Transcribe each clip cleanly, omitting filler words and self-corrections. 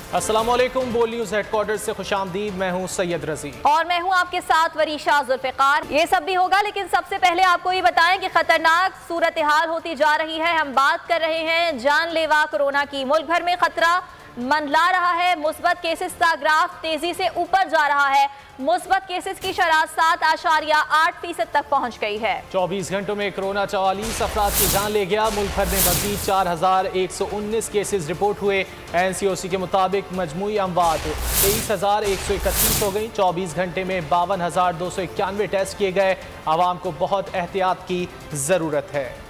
अस्सलामुअलैकुम, बोल news headquarter से खुशामदीद। मैं हूं सैयद रजी और मैं हूं आपके साथ वरीशा जुल्फिकार। ये सब भी होगा, लेकिन सबसे पहले आपको ये बताएं कि खतरनाक सूरत हाल होती जा रही है। हम बात कर रहे हैं जानलेवा कोरोना की। मुल्क भर में खतरा मंडला रहा है। मुस्बत केसेस का ग्राफ तेजी से ऊपर जा रहा है। मुस्बत केसेस की शरह 7.8% तक पहुंच गई है। 24 घंटों में कोरोना 44 अफराद की जान ले गया। मुल्क भर में मजीद 4119 केसेस रिपोर्ट हुए। NCOC के मुताबिक मजमूई अमवात 23,131 हो गई। 24 घंटे में 52,291 टेस्ट किए गए। आवाम को बहुत एहतियात की जरूरत है।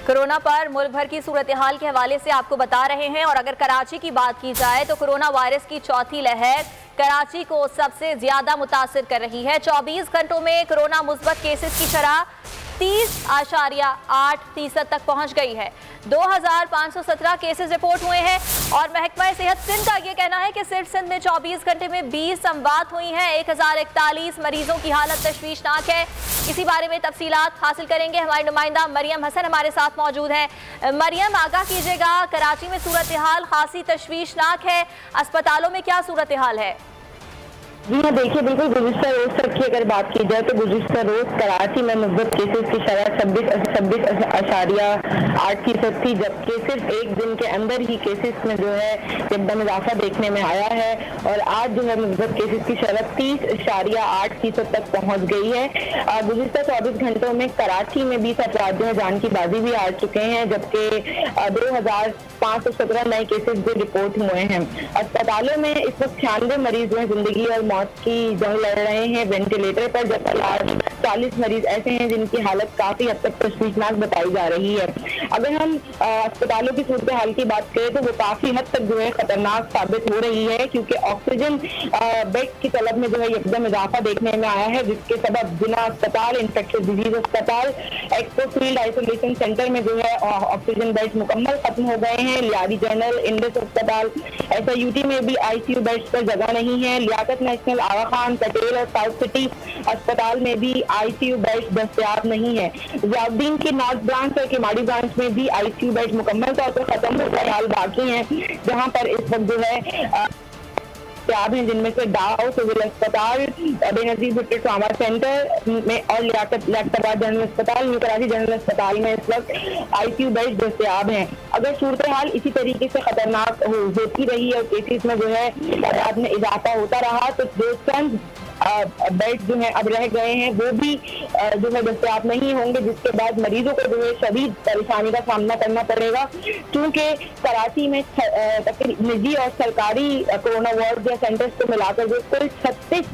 कोरोना पर मुल्क भर की सूरत हाल के हवाले से आपको बता रहे हैं। और अगर कराची की बात की जाए तो कोरोना वायरस की चौथी लहर कराची को सबसे ज्यादा मुतासिर कर रही है। 24 घंटों में कोरोना मुस्बत केसेस की शरह 30.8% तक पहुंच गई है। 2517 केसेस रिपोर्ट हुए हैं। और महकमा सेहत सिंध का यह कहना है कि सिर्फ सिंध में 24 घंटे में 20 अमवात हुई हैं। 1041 मरीजों की हालत तशवीशनाक है। इसी बारे में तफसीलात हासिल करेंगे। हमारी नुमाइंदा मरियम हसन हमारे साथ मौजूद हैं। मरियम, आगाह कीजिएगा, कराची में सूरत हाल खासी तशवीशनाक है। अस्पतालों में क्या सूरत हाल है? जी हाँ, देखिए, बिल्कुल गुज़िश्ता रोज तक की अगर बात की जाए तो गुज़िश्ता रोज कराची में मुस्बत केसेस की शरह 26.8% थी, जबकि सिर्फ एक दिन के अंदर ही केसेस में जो है एकदम इजाफा देखने में आया है। और आज जो है मुस्बत केसेस की शरह 30.8% तक पहुँच गई है। गुज़िश्ता 24 घंटों में कराची में 20 अफराद जो है जान की बाजी भी आ चुके हैं, जबकि 2517 नए केसेस भी रिपोर्ट हुए हैं। अस्पतालों में इस वक्त 96 मरीज जो है जिंदगी और मौत की जंग लड़ रहे हैं वेंटिलेटर पर, जबकि 40 मरीज ऐसे हैं जिनकी हालत काफी हद तक तशवीशनाक बताई जा रही है। अगर हम अस्पतालों की सूरत हाल की बात करें तो वो काफी हद तक जो है खतरनाक साबित हो रही है, क्योंकि ऑक्सीजन बेड की तलब में जो है एकदम इजाफा देखने में आया है, जिसके सबब जिला अस्पताल, इन्फेक्शस डिजीज अस्पताल, एक्सपो फील्ड आइसोलेशन सेंटर में जो है ऑक्सीजन बेड मुकम्मल खत्म हो गए हैं। लियारी जनरल, इंडस अस्पताल, SIUT में भी ICU बेड्स पर जगह नहीं है। लियाकत नेशनल, आगा खान, पटेल और साउथ सिटी अस्पताल में भी ICU बेड्स दस्तयाब नहीं है। ज़ियाउद्दीन की नॉर्थ ब्रांच और किमाड़ी ब्रांच में भी ICU बेड मुकम्मल तौर पर खत्म होकर हाल बाकी हैं, जहां पर इस वक्त जो है दस्तयाब हैं, जिनमें से डाउ सिविल अस्पताल, बेनजीर भुट्टो ट्रामा सेंटर में और लियाकताबाद जनरल अस्पताल, न्यू कराची जनरल अस्पताल में इस वक्त ICU बेड दस्तयाब हैं। अगर सूरत हाल इसी तरीके से खतरनाक होती रही और केसेस में जो है तादाद में इजाफा होता रहा तो जो चंद बेड जो है अब रह गए हैं वो भी जो है दस्तयाब नहीं होंगे, जिसके बाद मरीजों को जो है शदीद परेशानी का सामना करना पड़ेगा। क्योंकि कराची में निजी और सरकारी कोरोना वार्ड या सेंटर्स को मिलाकर जो कुल 36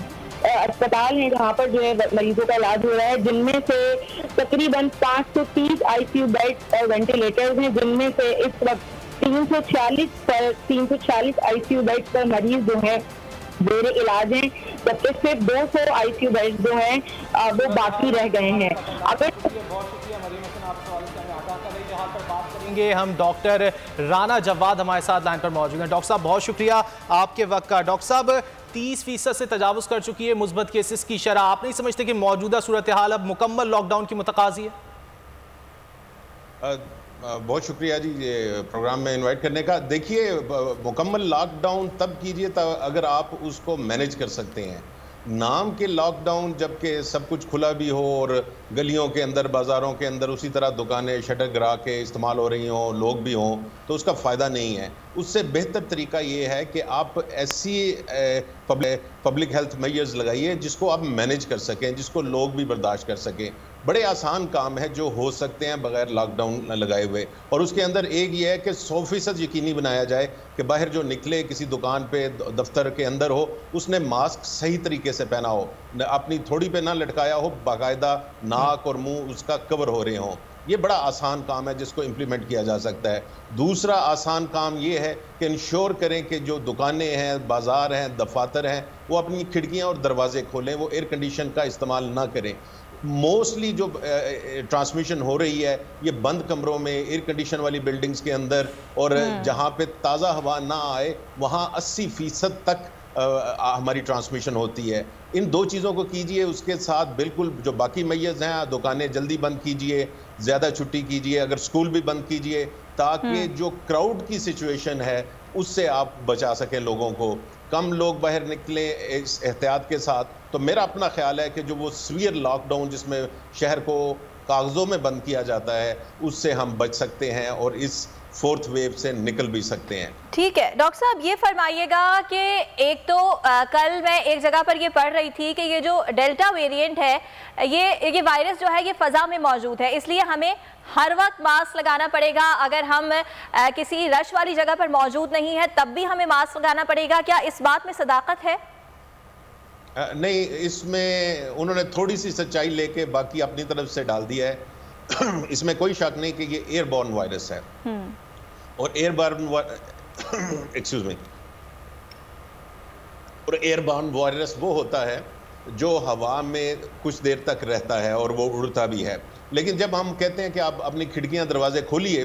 अस्पताल हैं जहाँ पर जो है मरीजों का इलाज हो रहा है, जिनमें से तकरीबन 530 ICU बेड और वेंटिलेटर्स हैं, जिनमें से इस वक्त 340 ICU बेड पर मरीज जो है बेरे इलाज हैं, जबकि सिर्फ 200 ICU बेड जो हैं वो बाकी रह गए हैं। अगर हम डॉक्टर राना जवाद हमारे साथ लाइन पर मौजूद हैं। डॉक्टर साहब, बहुत शुक्रिया आपके वक्त का। डॉक्टर साहब, 30% से तजावुज़ कर चुकी है मुस्बत केसेस की शरह। आप नहीं समझते कि मौजूदा सूरत हाल अब मुकम्मल लॉकडाउन की मुतकाज़ी है? बहुत शुक्रिया जी ये प्रोग्राम में इनवाइट करने का। देखिए, मुकम्मल लॉकडाउन तब कीजिए तब अगर आप उसको मैनेज कर सकते हैं। नाम के लॉकडाउन, जबकि सब कुछ खुला भी हो और गलियों के अंदर, बाज़ारों के अंदर उसी तरह दुकानें शटर गिरा के इस्तेमाल हो रही हों, लोग भी हों, तो उसका फ़ायदा नहीं है। उससे बेहतर तरीका ये है कि आप ऐसी पब्लिक हेल्थ मेजर्स लगाइए जिसको आप मैनेज कर सकें, जिसको लोग भी बर्दाश्त कर सकें। बड़े आसान काम है जो हो सकते हैं बगैर लॉकडाउन लगाए हुए। और उसके अंदर एक ये है कि 100% यकीनी बनाया जाए कि बाहर जो निकले, किसी दुकान पे, दफ्तर के अंदर हो, उसने मास्क सही तरीके से पहना हो, अपनी थोड़ी पे ना लटकाया हो, बाकायदा नाक और मुंह उसका कवर हो रहे हों। ये बड़ा आसान काम है जिसको इम्प्लीमेंट किया जा सकता है। दूसरा आसान काम ये है कि इंश्योर करें कि जो दुकानें हैं, बाज़ार हैं, दफातर हैं, वो अपनी खिड़कियां और दरवाजे खोलें, वो एयर कंडीशन का इस्तेमाल ना करें। मोस्टली जो ट्रांसमिशन हो रही है ये बंद कमरों में, एयर कंडीशन वाली बिल्डिंग्स के अंदर, और जहाँ पे ताज़ा हवा ना आए वहाँ 80% तक हमारी ट्रांसमिशन होती है। इन 2 चीज़ों को कीजिए, उसके साथ बिल्कुल जो बाकी मैय्यज़ हैं, दुकानें जल्दी बंद कीजिए, ज़्यादा छुट्टी कीजिए, अगर स्कूल भी बंद कीजिए, ताकि जो क्राउड की सिचुएशन है उससे आप बचा सकें लोगों को। कम लोग बाहर निकले इस एहतियात के साथ। तो मेरा अपना ख्याल है कि जो वो सीवियर लॉकडाउन जिसमें शहर को कागज़ों में बंद किया जाता है, उससे हम बच सकते हैं और इस 4th वेव से निकल भी सकते हैं। ठीक है डॉक्टर साहब, ये फरमाइएगा कि एक तो कल मैं एक जगह पर ये पढ़ रही थी कि ये जो डेल्टा वेरिएंट है, ये वायरस जो है ये फ़ज़ा में मौजूद है, इसलिए हमें हर वक्त मास्क लगाना पड़ेगा। अगर हम किसी रश वाली जगह पर मौजूद नहीं है तब भी हमें मास्क लगाना पड़ेगा। क्या इस बात में सदाकत है? नहीं, इसमें उन्होंने थोड़ी सी सच्चाई लेके बाकी अपनी तरफ से डाल दिया है। इसमें कोई शक नहीं कि ये एयरबॉर्न वायरस है और एयरबॉर्न वायरस वो होता है जो हवा में कुछ देर तक रहता है और वो उड़ता भी है। लेकिन जब हम कहते हैं कि आप अपनी खिड़कियां दरवाजे खोलिए,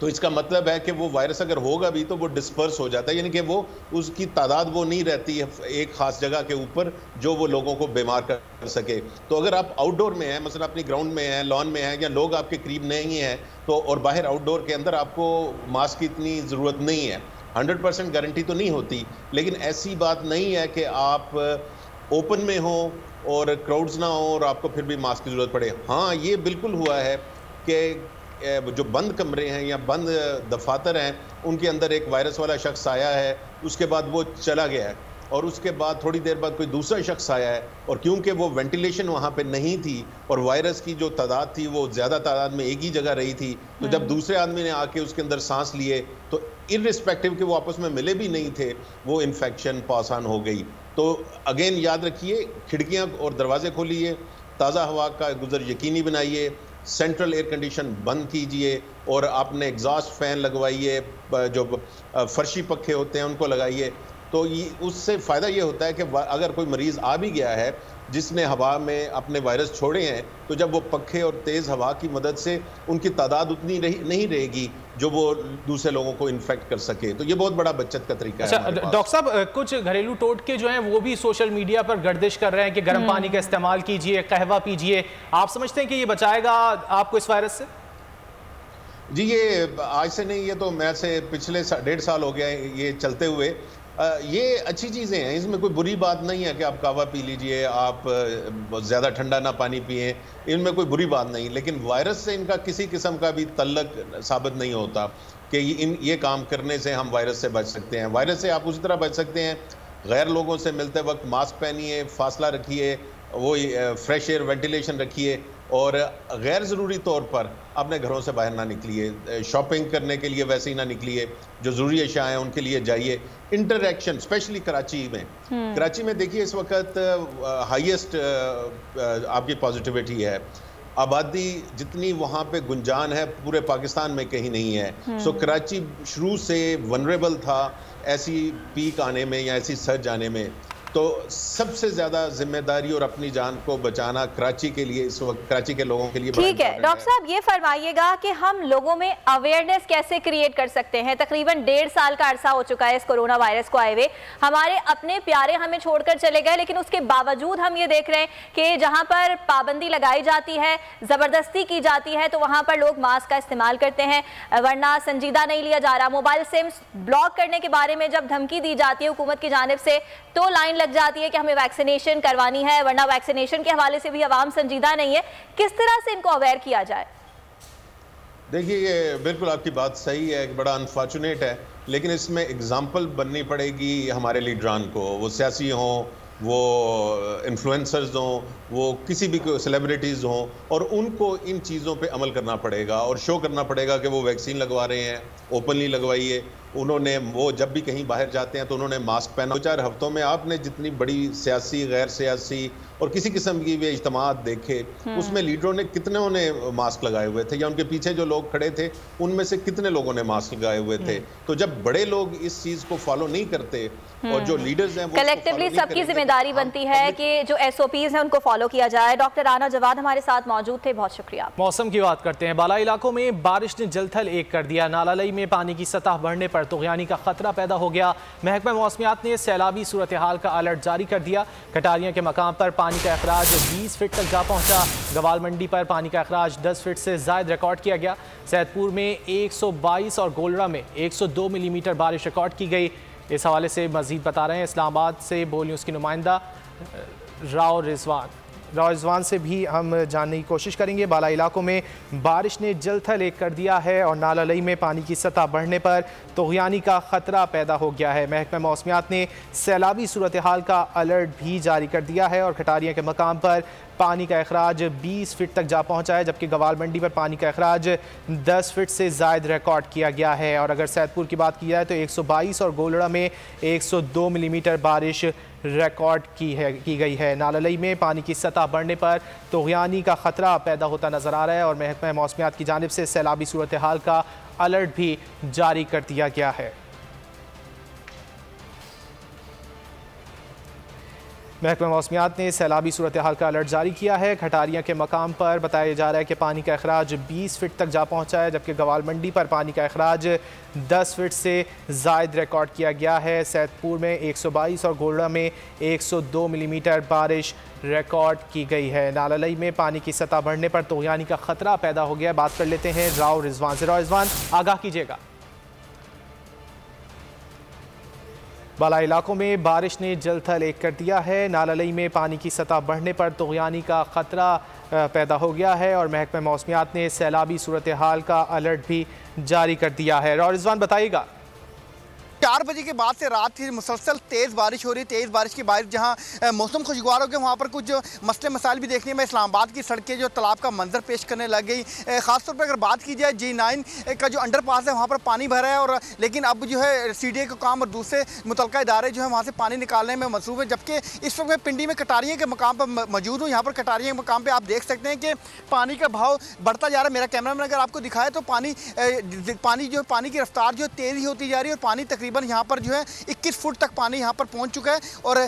तो इसका मतलब है कि वो वायरस अगर होगा भी तो वो डिस्पर्स हो जाता है, यानी कि वो उसकी तादाद वो नहीं रहती है एक खास जगह के ऊपर जो वो लोगों को बीमार कर सके। तो अगर आप आउटडोर में हैं, मसलन अपनी ग्राउंड में हैं, लॉन में हैं, या लोग आपके करीब नहीं हैं, तो और बाहर आउटडोर के अंदर आपको मास्क की इतनी ज़रूरत नहीं है। 100% गारंटी तो नहीं होती, लेकिन ऐसी बात नहीं है कि आप ओपन में हो और क्राउड्स ना हो और आपको फिर भी मास्क की ज़रूरत पड़े। हाँ, ये बिल्कुल हुआ है कि जो बंद कमरे हैं या बंद दफातर हैं, उनके अंदर एक वायरस वाला शख्स आया है, उसके बाद वो चला गया है, और उसके बाद थोड़ी देर बाद कोई दूसरा शख्स आया है, और क्योंकि वो वेंटिलेशन वहाँ पे नहीं थी और वायरस की जो तादाद थी वो ज़्यादा तादाद में एक ही जगह रही थी, तो जब दूसरे आदमी ने आके उसके अंदर सांस लिए तो इर्रिस्पेक्टिव के वो आपस में मिले भी नहीं थे, वो इन्फेक्शन पास ऑन हो गई। तो अगेन याद रखिए, खिड़कियाँ और दरवाजे खोलिए, ताज़ा हवा का गुजर यकीनी बनाइए, सेंट्रल एयर कंडीशन बंद कीजिए और आपने एग्जॉस्ट फैन लगवाइए, जो फर्शी पखे होते हैं उनको लगाइए। तो ये उससे फ़ायदा ये होता है कि अगर कोई मरीज़ आ भी गया है जिसने हवा में अपने वायरस छोड़े हैं, तो जब वो पखे और तेज़ हवा की मदद से उनकी तादाद उतनी नहीं रहेगी जो वो दूसरे लोगों को इन्फेक्ट कर सके। तो ये बहुत बड़ा बचत का तरीका है। अच्छा डॉक्टर साहब, कुछ घरेलू टोटके जो हैं वो भी सोशल मीडिया पर गर्दिश कर रहे हैं कि गर्म पानी का इस्तेमाल कीजिए, कहवा पीजिए। आप समझते हैं कि ये बचाएगा आपको इस वायरस से? जी, ये आज से नहीं, ये तो मैं से पिछले 1.5 साल हो गया ये चलते हुए। ये अच्छी चीज़ें हैं, इसमें कोई बुरी बात नहीं है कि आप कहवा पी लीजिए, आप ज़्यादा ठंडा ना पानी पिए, इनमें कोई बुरी बात नहीं। लेकिन वायरस से इनका किसी किस्म का भी तल्लक साबित नहीं होता कि ये काम करने से हम वायरस से बच सकते हैं। वायरस से आप उसी तरह बच सकते हैं, गैर लोगों से मिलते वक्त मास्क पहनिए, फासला रखिए, वो फ्रेश एयर वेंटिलेशन रखिए, और गैर ज़रूरी तौर पर अपने घरों से बाहर ना निकलिए। शॉपिंग करने के लिए वैसे ही ना निकलिए, जो ज़रूरी अशिया हैं उनके लिए जाइए। इंटरेक्शन स्पेशली कराची में देखिए इस वक्त हाईएस्ट आपकी पॉजिटिविटी है। आबादी जितनी वहाँ पे गुंजान है पूरे पाकिस्तान में कहीं नहीं है। सो कराची शुरू से वनरेबल था ऐसी पीक आने में या ऐसी सर्ज आने में। तो सबसे ज्यादा जिम्मेदारी और अपनी जान को बचाना कराची के लिए इस वक्त, कराची के लोगों के लिए ठीक है। डॉक्टर साहब, ये फरमाइएगा कि हम लोगों में अवेयरनेस कैसे क्रिएट कर सकते हैं? तकरीबन 1.5 साल का अरसा हो चुका है इस कोरोना वायरस को आए हुए। हमारे अपने प्यारे हमें छोड़कर चले गए, लेकिन उसके बावजूद हम ये देख रहे हैं कि जहां पर पाबंदी लगाई जाती है, जबरदस्ती की जाती है, तो वहां पर लोग मास्क का इस्तेमाल करते हैं, वरना संजीदा नहीं लिया जा रहा। मोबाइल सिम्स ब्लॉक करने के बारे में जब धमकी दी जाती है हुकूमत की जानिब से, तो लाइन लग जाती है कि हमें वैक्सीनेशन करवानी है, वरना वैक्सीनेशन के हवाले से भी अवाम संजीदा नहीं है। किस तरह से इनको अवेयर किया जाए? देखिए, ये बिल्कुल आपकी बात सही है, बड़ा अनफॉर्चुनेट है, लेकिन इसमें एग्जाम्पल बननी पड़ेगी हमारे लीडरान को, वो सियासी हों, वो इन्फ्लुएंसर्स हों, वो किसी भी सेलिब्रिटीज़ हों, और उनको इन चीज़ों पे अमल करना पड़ेगा और शो करना पड़ेगा कि वो वैक्सीन लगवा रहे हैं, ओपनली लगवाइए। उन्होंने वो जब भी कहीं बाहर जाते हैं तो उन्होंने मास्क पहना। 2-4 हफ्तों में आपने जितनी बड़ी सियासी, गैर सियासी और किसी किस्म की वे इज्तिमात देखे, उसमें लीडरों ने कितने ने मास्क लगाए हुए थे या उनके पीछे जो लोग खड़े थे उनमें से कितने लोगों ने मास्क लगाए हुए थे। तो जब बड़े लोग इस चीज को फॉलो नहीं करते और जो लीडर्स हैं वो कलेक्टिवली सबकी जिम्मेदारी बनती है कि जो SOPs हैं उनको फॉलो किया जाए। डॉक्टर राना जवाद हमारे साथ मौजूद थे, बहुत शुक्रिया। मौसम की बात करते हैं। बाला इलाकों में बारिश ने जलथल एक कर दिया। नालालई में पानी की सतह बढ़ने पर तुग़यानी का खतरा पैदा हो गया। महकमा मौसमियात ने सैलाबी सूरत हाल का अलर्ट जारी कर दिया। कटारियां के मकाम पर पानी का अखराज 20 फीट तक जा पहुंचा। गवाल मंडी पर पानी का अखराज 10 फीट से ज़ायद रिकॉर्ड किया गया। सैदपुर में 122 और गोलरा में 102 मिलीमीटर बारिश रिकॉर्ड की गई। इस हवाले से मजीद बता रहे हैं इस्लामाबाद से बोल न्यूज़ की नुमाइंदा राव रिजवान से भी हम जानने की कोशिश करेंगे। बाला इलाकों में बारिश ने जलथल एक कर दिया है और नालालई में पानी की सतह बढ़ने पर तुग़यानी का ख़तरा पैदा हो गया है। महकमा मौसमियात ने सैलाबी सूरत हाल का अलर्ट भी जारी कर दिया है और खटारियाँ के मकाम पर पानी का अखराज 20 फीट तक जा पहुंचा है, जबकि गवाल मंडी पर पानी का अखराज 10 फीट से ज़ायद रिकॉर्ड किया गया है। और अगर सैदपुर की बात की जाए तो 122 और गोलड़ा में 102 मिलीमीटर बारिश रिकॉर्ड की गई है। नालालई में पानी की सतह बढ़ने पर तुग़यानी का ख़तरा पैदा होता नज़र आ रहा है और महकमा मौसमियात की जानिब से सैलाबी सूरत हाल का अलर्ट भी जारी कर दिया गया है। महकमा मौसमियात ने सैलाबी सूरत हाल का अलर्ट जारी किया है। खटारियाँ के मकाम पर बताया जा रहा है कि पानी का अखराज 20 फीट तक जा पहुँचा है, जबकि गवाल मंडी पर पानी का अखराज 10 फीट से ज़ायद रिकॉर्ड किया गया है। सैदपुर में 122 और गोलड़ा में 102 मिलीमीटर बारिश रिकॉर्ड की गई है। नालालई में पानी की सतह बढ़ने पर तुग़यानी का ख़तरा पैदा हो गया। बात कर लेते हैं राव रिजवान से। राव रिजवान, आगाह कीजिएगा। बाला इलाकों में बारिश ने जलथल एक कर दिया है। नालालई में पानी की सतह बढ़ने पर तुग़यानी का ख़तरा पैदा हो गया है और महकमा मौसमियात ने सैलाबी सूरत हाल का अलर्ट भी जारी कर दिया है। राव रिजवान, बताइएगा। 4 बजे के बाद से रात की मुसलसल तेज़ बारिश हो रही है। तेज़ बारिश की बारिश जहां मौसम खुशगवार हो गया, वहां पर कुछ जो मसले मसाइल भी देखने में इस्लामाबाद की सड़कें जो तालाब का मंजर पेश करने लग गई। ख़ासतौर पर अगर बात की जाए G9 का जो अंडरपास है वहां पर पानी भरा है और लेकिन अब जो है CDA का काम और दूसरे मुतलका इदारे जो है वहाँ से पानी निकालने में मसरूफ़ है। जबकि इस वक्त मैं पिंडी में कटारियाँ के मकाम पर मौजूद हूँ। यहाँ पर कटारियाँ के मकाम पर आप देख सकते हैं कि पानी का भाव बढ़ता जा रहा है। मेरा कैमरामैन अगर आपको दिखाए तो पानी की रफ्तार जो तेज़ी होती जा रही है और पानी तकरीबन यहाँ पर जो है 21 फुट तक पानी यहाँ पर पहुँच चुका है। और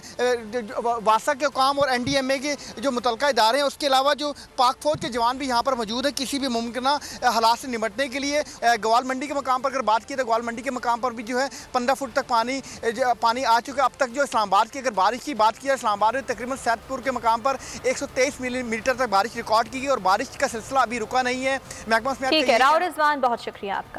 वासा के काम और NDMA के जो मुतलका इदारे हैं, उसके अलावा जो पाक फौज के जवान भी यहाँ पर मौजूद है किसी भी मुमकिन हालात से निपटने के लिए। गवाल मंडी के मकाम पर अगर बात की तो गवाल मंडी के मकाम पर भी जो है 15 फुट तक पानी आ चुका है। अब तक जो इस्लामाबाद की अगर बारिश की बात की है, इस्लामाबाद में तकरीबन सैदपुर के मकाम पर 123 मिलीमीटर तक बारिश रिकॉर्ड की गई और बारिश का सिलसिला अभी रुका नहीं है। महकमा ठीक है राव रिजवान, बहुत शुक्रिया आपका।